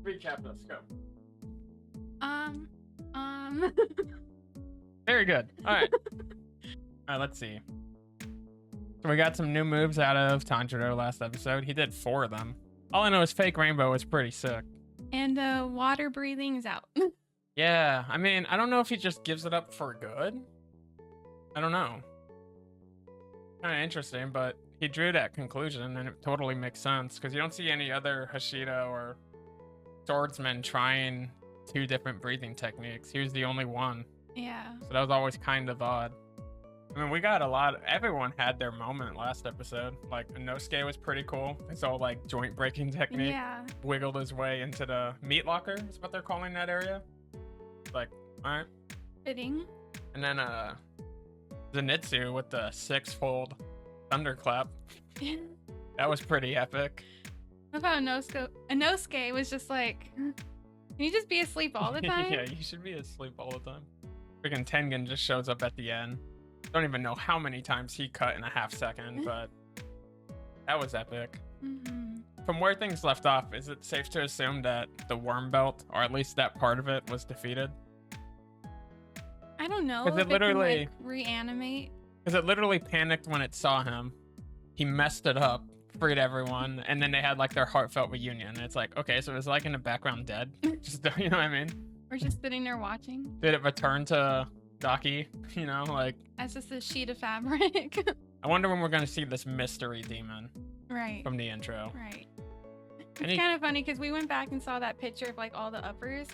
recap this. Go. Um. Very good. All right. All right. Let's see. So we got some new moves out of Tanjiro last episode. He did 4 of them. All I know is Fake Rainbow was pretty sick. And water breathing's out. Yeah. I mean, I don't know if he just gives it up for good. I don't know. Kind of interesting, but he drew that conclusion, and it totally makes sense because you don't see any other Hashira or swordsman trying 2 different breathing techniques. He was the only one. Yeah. So that was always kind of odd. I mean, we got a lot. Everyone had their moment last episode. Like, Inosuke was pretty cool. His whole, like, joint breaking technique. Yeah. Wiggled his way into the meat locker, is what they're calling that area. Like, alright. Fitting. And then, Zenitsu with the 6-fold thunderclap. That was pretty epic. What about Inosuke was just like, can you just be asleep all the time? Yeah, you should be asleep all the time. Freaking Tengen just shows up at the end. Don't even know how many times he cut in a half second, but that was epic. Mm-hmm. From where things left off, is it safe to assume that the worm belt, or at least that part of it, was defeated? I don't know. Because if it literally can, like, reanimate. Because it literally panicked when it saw him. He messed it up, freed everyone, and then they had like their heartfelt reunion. It's like, okay, so it was like in the background dead. Just, you know what I mean? We're just sitting there watching. Did it return to Daki? You know, like, as just a sheet of fabric. I wonder when we're gonna see this mystery demon. Right. From the intro. Right. It's kind of funny because we went back and saw that picture of like all the uppers.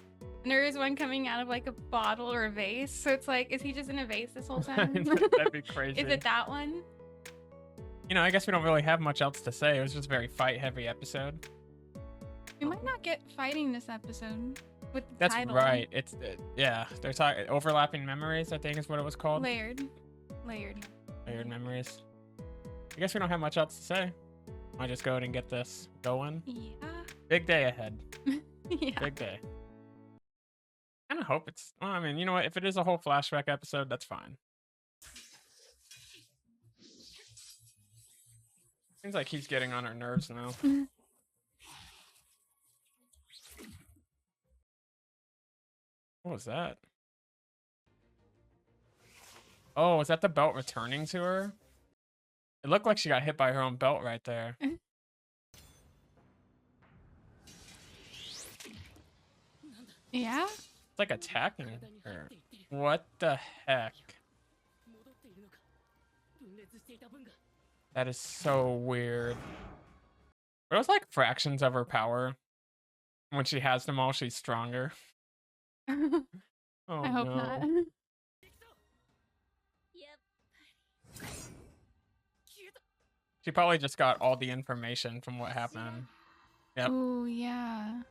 And there is one coming out of like a bottle or a vase. So it's like, is he just in a vase this whole time? That'd be crazy. Is it that one? You know, I guess we don't really have much else to say. It was just a very fight-heavy episode. We might not get fighting this episode with the That's title. right. It's yeah. They're talking overlapping memories, I think is what it was called. Layered memories. I guess we don't have much else to say. I'll just go ahead and get this going. Yeah. Big day ahead. Yeah. Big day. I kind of hope it's. Well, I mean, you know what? If it is a whole flashback episode, that's fine. Seems like he's getting on our nerves now. What was that? Oh, is that the belt returning to her? It looked like she got hit by her own belt right there. Yeah? It's like attacking her. What the heck? That is so weird. It was like fractions of her power. When she has them all, she's stronger. Oh, I hope not. She probably just got all the information from what happened. Yep. Oh, yeah.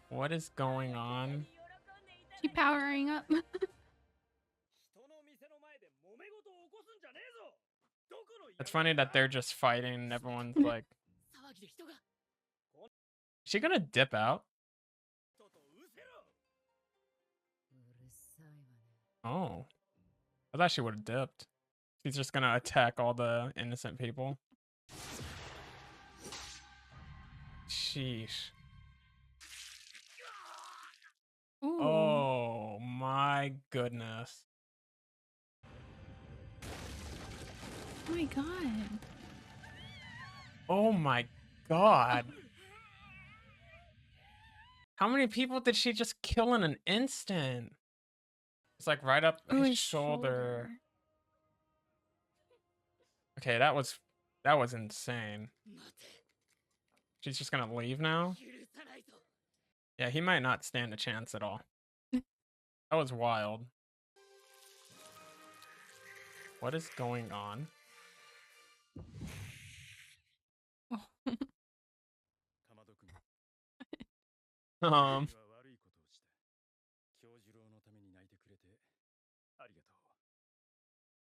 What is going on? She powering up. It's funny that they're just fighting and everyone's like... Is she gonna dip out? Oh. I thought she would have dipped. She's just gonna attack all the innocent people. Sheesh. Ooh. Oh my goodness. Oh my god. Oh my god. How many people did she just kill in an instant? It's like right up his shoulder. Okay, that was insane. She's just gonna leave now? Yeah, he might not stand a chance at all. That was wild. What is going on?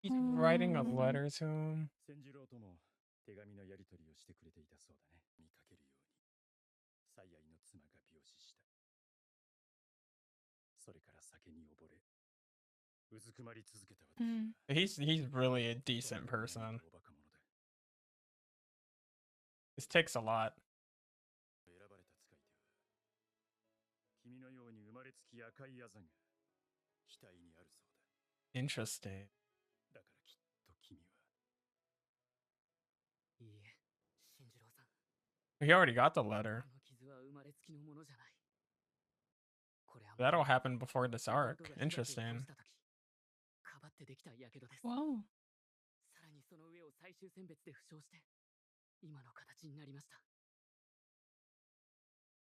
He's writing a letter to him. He's really a decent person. This takes a lot. Interesting. He already got the letter. That'll happen before this arc. Interesting. Whoa.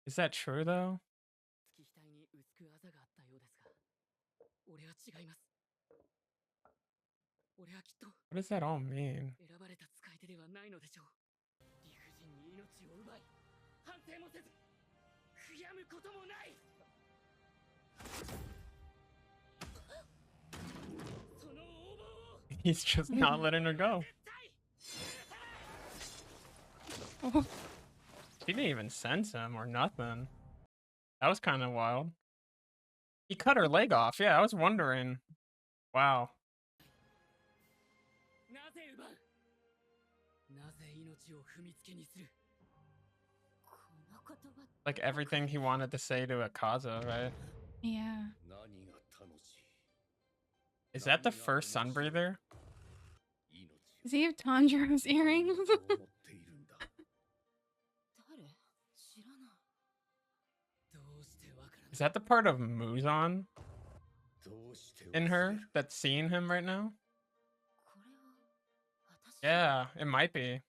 Is that true though? What does that all mean? He's just not letting her go. She didn't even sense him or nothing. That was kind of wild. He cut her leg off. Yeah, I was wondering. Wow. Like everything he wanted to say to Akaza, right? Yeah. Is that the first sun breather? Does he have Tanjiro's earrings? Is that the part of Muzan in her that's seeing him right now? Yeah, it might be.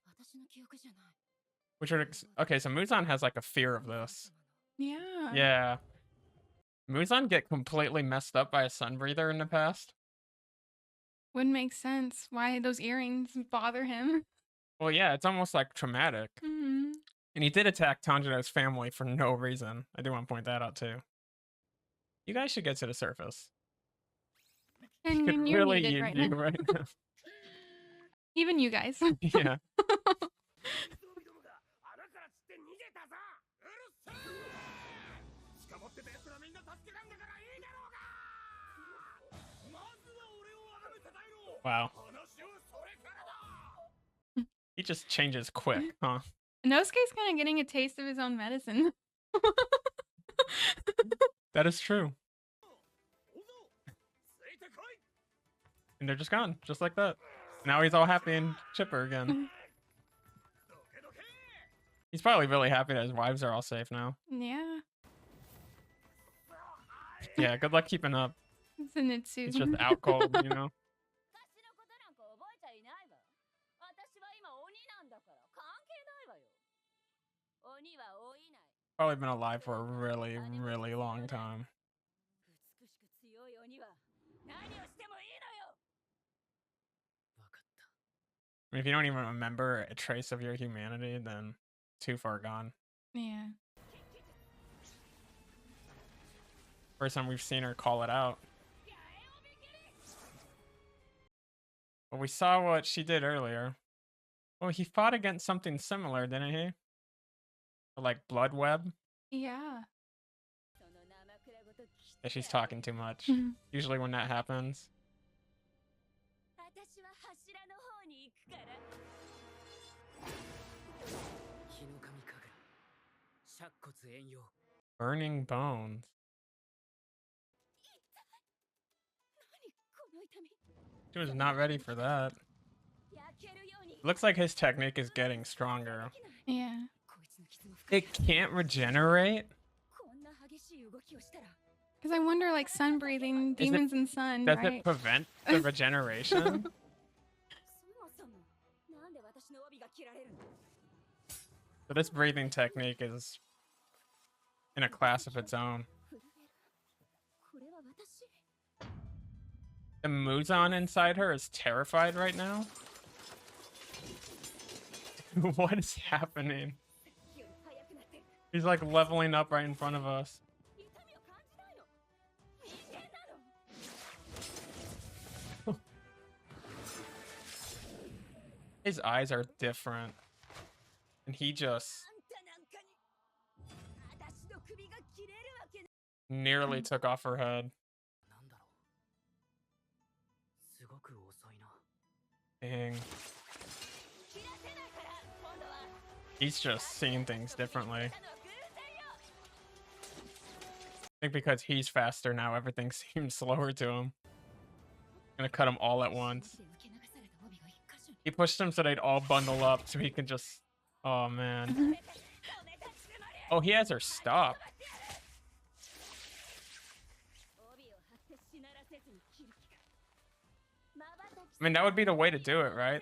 Which would okay, so Muzan has like a fear of this. Yeah. Yeah. Muzan get completely messed up by a sun breather in the past. Wouldn't make sense why those earrings bother him. Well, yeah, it's almost like traumatic. Mm-hmm. And he did attack Tanjiro's family for no reason. I do want to point that out too. You guys should get to the surface. And could you're really needed use right you now. right now. Even you guys. Yeah. Wow. He just changes quick, huh? Nosuke's kind of getting a taste of his own medicine. That is true. And they're just gone, just like that. Now he's all happy and chipper again. He's probably really happy that his wives are all safe now. Yeah. Yeah, good luck keeping up. It's a Nitsu. He's just out cold, you know? Probably been alive for a really, really long time. I mean, if you don't even remember a trace of your humanity, then too far gone. Yeah. First time we've seen her call it out. But we saw what she did earlier. Well, he fought against something similar, didn't he? Like blood web? Yeah. Yeah, she's talking too much. Usually when that happens. Burning bones. She was not ready for that. Looks like his technique is getting stronger. Yeah. It can't regenerate? Because I wonder, like, sun breathing, demons and sun, Does right? it prevent the regeneration? So this breathing technique is in a class of its own. The Muzan inside her is terrified right now. What is happening? He's like leveling up right in front of us. His eyes are different. And he just nearly took off her head. Dang. He's just seeing things differently. I think because he's faster now, everything seems slower to him. Gonna cut them all at once. He pushed them so they'd all bundle up so he can just... Oh, man. Oh, he has her stop. I mean, that would be the way to do it, right?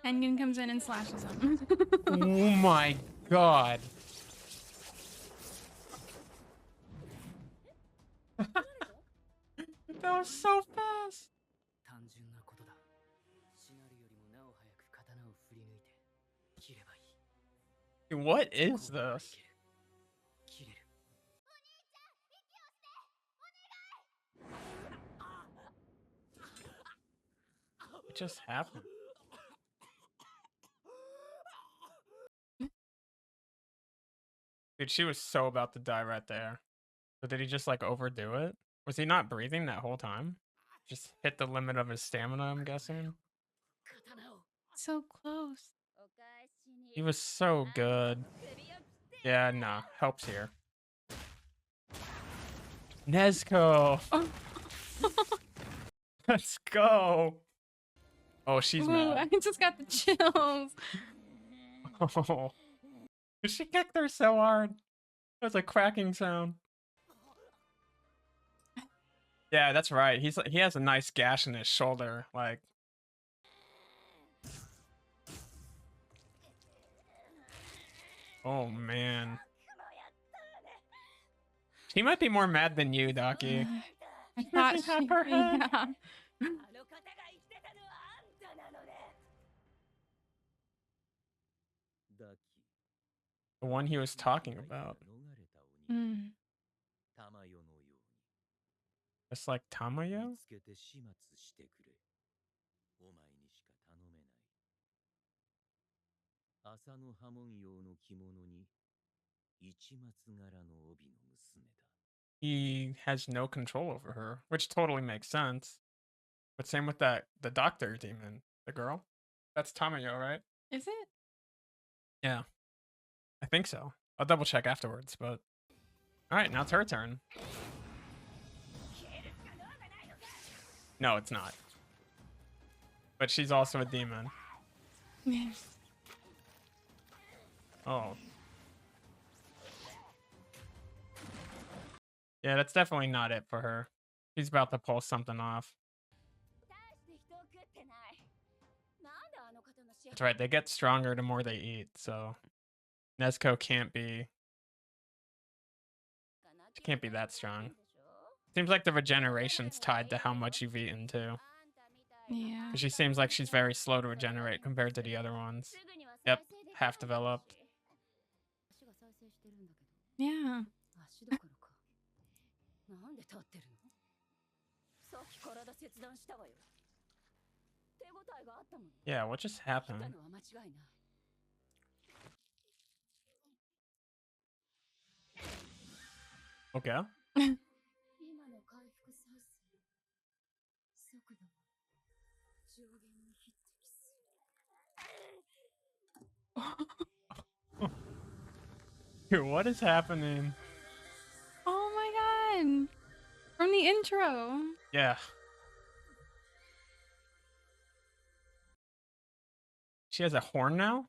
Engin comes in and slashes him. Oh my god. That was so fast. What is this? What just happened? Dude, she was so about to die right there. But did he just like overdo it? Was he not breathing that whole time? Just hit the limit of his stamina, I'm guessing. So close. He was so good. Yeah, nah. Helps here. Nezuko! Oh. Let's go! Oh, she's Ooh, mad. I just got the chills. Oh. She kicked her so hard. That was a cracking sound. Yeah, that's right. He has a nice gash in his shoulder. Like... Oh, man. She might be more mad than you, Daki. I thought she... Yeah. The one he was talking about. Mm. Just like Tamayo? He has no control over her, which totally makes sense. But same with the doctor demon, the girl. That's Tamayo, right? Is it? Yeah. I think so. I'll double check afterwards, but... Alright, now it's her turn. No, it's not. But she's also a demon. Yes. Oh. Yeah, that's definitely not it for her. She's about to pull something off. That's right, they get stronger the more they eat, so... Nezuko can't be... She can't be that strong. Seems like the regeneration's tied to how much you've eaten, too. Yeah. Because she seems like she's very slow to regenerate compared to the other ones. Yep, half developed. Yeah. Yeah, what just happened? Okay. Dude, what is happening? Oh my god. From the intro. Yeah. She has a horn now?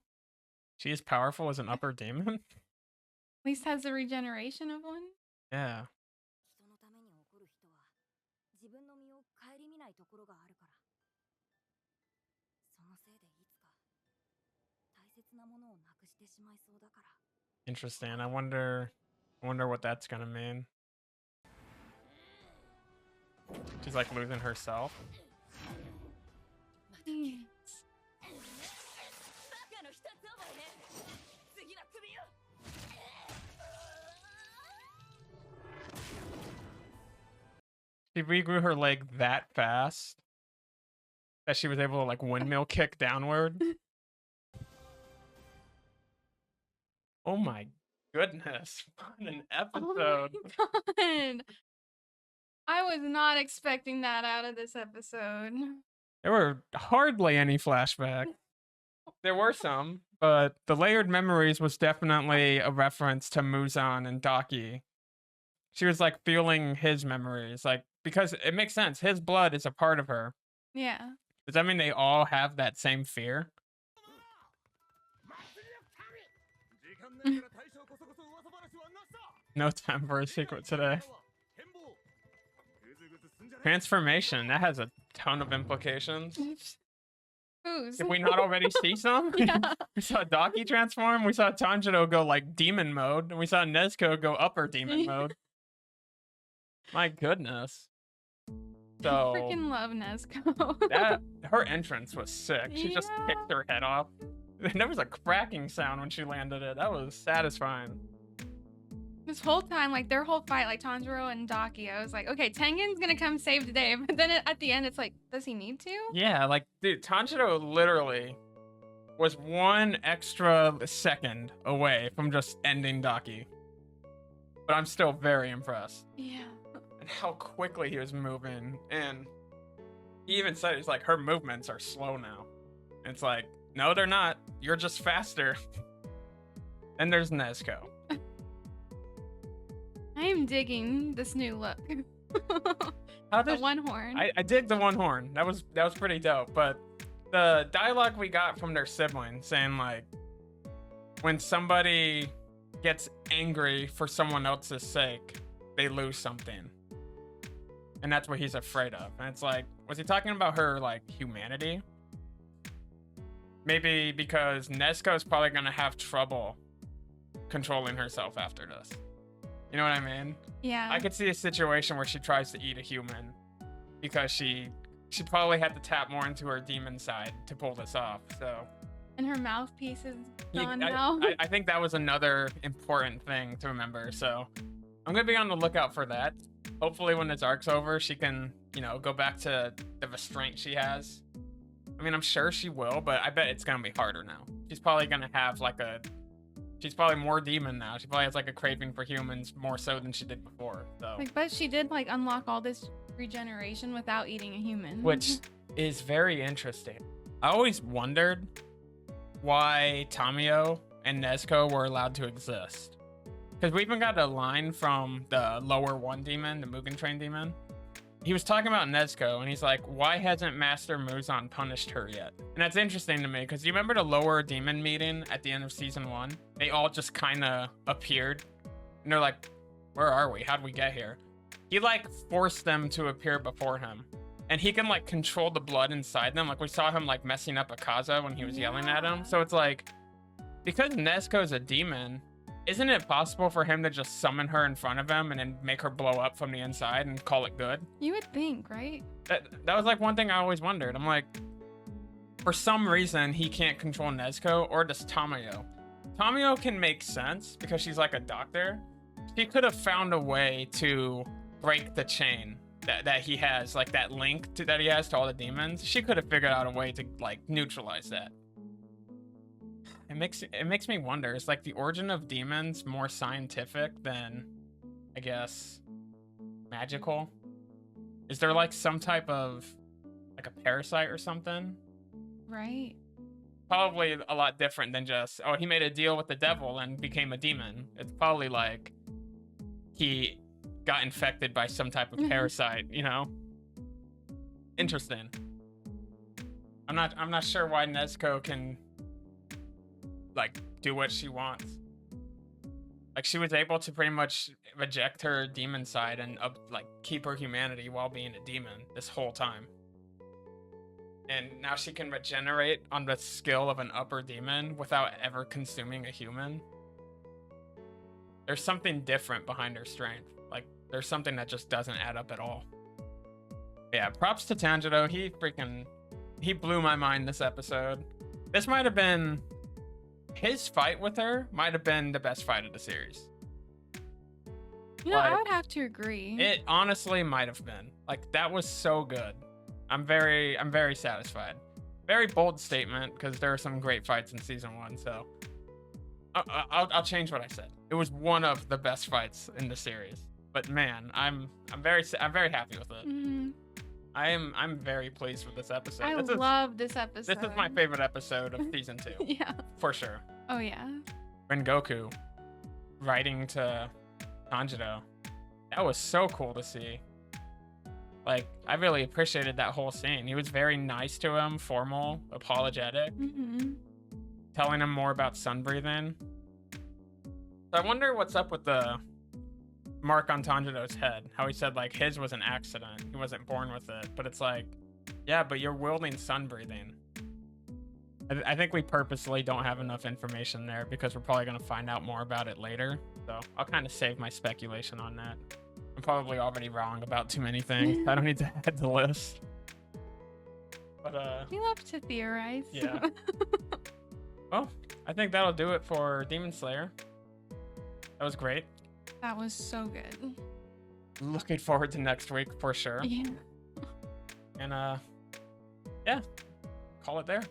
She is powerful as an upper demon? At least has the regeneration of one. Yeah. Interesting. I wonder what that's gonna mean. She's like losing herself. She regrew her leg that fast that she was able to like windmill kick downward. Oh my goodness. What an episode. Oh my god. I was not expecting that out of this episode. There were hardly any flashbacks. There were some, but the layered memories was definitely a reference to Muzan and Daki. She was like feeling his memories, like because it makes sense. His blood is a part of her. Yeah. Does that mean they all have that same fear? No time for a secret today. Transformation, that has a ton of implications. Whose? Did we not already see some? Yeah. We saw Daki transform, we saw Tanjiro go like demon mode, and we saw Nezuko go upper demon mode. My goodness. So I freaking love Nezuko. that her entrance was sick. She just kicked her head off. There was a cracking sound when she landed it. That was satisfying. This whole time, like their whole fight, like Tanjiro and Daki, I was like, okay, Tengen's gonna come save the day. But then at the end, it's like, does he need to? Yeah, like, dude, Tanjiro literally was one extra second away from just ending Daki. But I'm still very impressed. Yeah. And how quickly he was moving. And he even said, he's like, her movements are slow now. And it's like, no, they're not. You're just faster. And there's Nezuko. I am digging this new look. The one horn. I dig the one horn. That was pretty dope. But the dialogue we got from their sibling saying like, when somebody gets angry for someone else's sake, they lose something. And that's what he's afraid of. And it's like, was he talking about her like humanity? Maybe because Nezuko's probably gonna have trouble controlling herself after this. You know what I mean? Yeah. I could see a situation where she tries to eat a human because she probably had to tap more into her demon side to pull this off. So. And her mouthpiece is gone now. I think that was another important thing to remember. So I'm gonna be on the lookout for that. Hopefully, when this arc's over, she can, go back to the restraint she has. I mean, I'm sure she will, but I bet it's gonna be harder now. She's probably gonna have she's probably more demon now. She probably has like a craving for humans more so than she did before. So. But she did like unlock all this regeneration without eating a human. Which is very interesting. I always wondered why Tamio and Nezuko were allowed to exist. Because we even got a line from the lower one demon, the Mugen Train demon. He was talking about Nezuko, and he's like, why hasn't Master Muzan punished her yet? And that's interesting to me, because you remember the lower demon meeting at the end of season 1? They all just kind of appeared, and they're like, where are we? How'd we get here? He, like, forced them to appear before him. And he can, like, control the blood inside them. Like, we saw him, like, messing up Akaza when he was yelling at him. So it's like, because Nezuko's a demon, isn't it possible for him to just summon her in front of him and then make her blow up from the inside and call it good? You would think, right? That was like one thing I always wondered. I'm like, for some reason, he can't control Nezuko, or does Tamio? Tamio can make sense because she's like a doctor. She could have found a way to break the chain that he has, like that link that he has to all the demons. She could have figured out a way to like neutralize that. It makes me wonder, is like the origin of demons more scientific than, I guess, magical? Is there like some type of like a parasite or something? Right. Probably a lot different than just, oh, he made a deal with the devil and became a demon. It's probably like he got infected by some type of parasite, Interesting. I'm not sure why Nezuko can like do what she wants. Like she was able to pretty much reject her demon side and like keep her humanity while being a demon this whole time. And now she can regenerate on the skill of an upper demon without ever consuming a human. There's something different behind her strength. Like there's something that just doesn't add up at all. Yeah, props to Tanjiro. He blew my mind this episode. This might have been his fight with her might have been the best fight of the series. I would have to agree. It honestly might have been. Like that was so good. I'm very satisfied. Very bold statement because there are some great fights in season 1. So I'll change what I said. It was one of the best fights in the series. But man, I'm very happy with it. Mm-hmm. I'm very pleased with this episode. I love this episode. This is my favorite episode of season 2. Yeah. For sure. Oh yeah. Rengoku writing to Tanjiro. That was so cool to see. Like, I really appreciated that whole scene. He was very nice to him, formal, apologetic, telling him more about sun breathing. So I wonder what's up with the mark on Tanjiro's head. How he said, like, his was an accident. He wasn't born with it. But it's like, yeah, but you're wielding sun breathing. I think we purposely don't have enough information there because we're probably going to find out more about it later. So I'll kind of save my speculation on that. I'm probably already wrong about too many things. I don't need to add the list. But we love to theorize. Yeah. Well, I think that'll do it for Demon Slayer. That was great. That was so good. Looking forward to next week for sure. Yeah. And yeah, call it there.